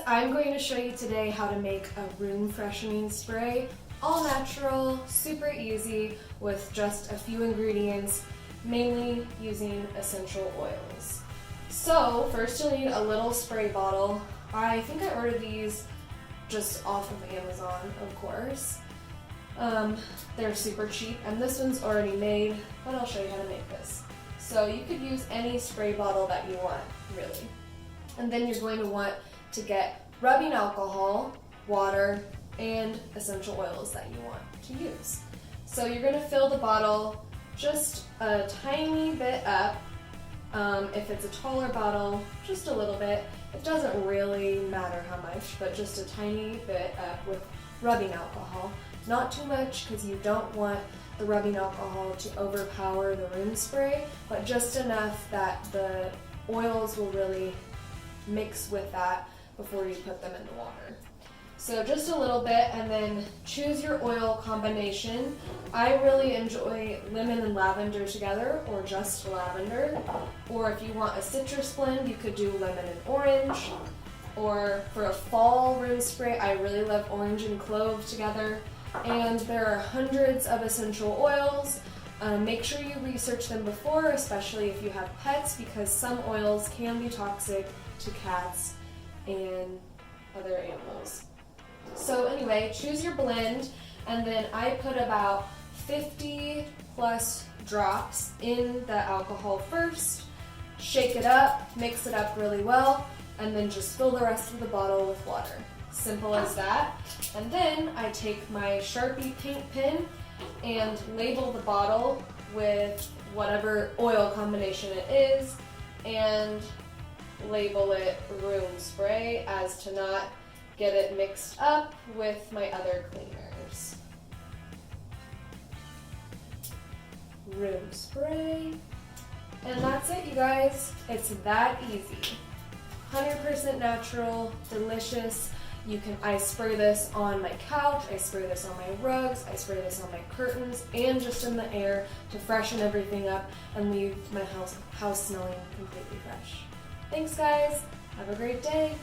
I'm going to show you today how to make a room freshening spray. All natural, super easy, with just a few ingredients, mainly using essential oils. So first you'll need a little spray bottle. I think I ordered these just off of Amazon, of course. They're super cheap, and this one's already made, but I'll show you how to make this. So you could use any spray bottle that you want, really. And then you're going to want to get rubbing alcohol, water, and essential oils that you want to use. So you're going to fill the bottle just a tiny bit up. If it's a taller bottle, just a little bit. It doesn't really matter how much, but just a tiny bit up with rubbing alcohol. Not too much, because you don't want the rubbing alcohol to overpower the room spray, but just enough that the oils will really mix with that before you put them in the water. So just a little bit, and then choose your oil combination. I really enjoy lemon and lavender together, or just lavender. Or if you want a citrus blend, you could do lemon and orange. Or for a fall room spray, I really love orange and clove together. And there are hundreds of essential oils. Make sure you research them before, especially if you have pets, because some oils can be toxic to cats and other animals. So anyway, choose your blend, and then I put about 50 plus drops in the alcohol first, shake it up, mix it up really well, and then just fill the rest of the bottle with water. Simple as that. And then I take my Sharpie paint pen and label the bottle with whatever oil combination it is, and label it room spray as to not get it mixed up with my other cleaners. Room spray. And that's it, you guys. It's that easy. 100% natural, delicious. I spray this on my couch, I spray this on my rugs, I spray this on my curtains, and just in the air to freshen everything up and leave my house smelling completely fresh. Thanks, guys. Have a great day.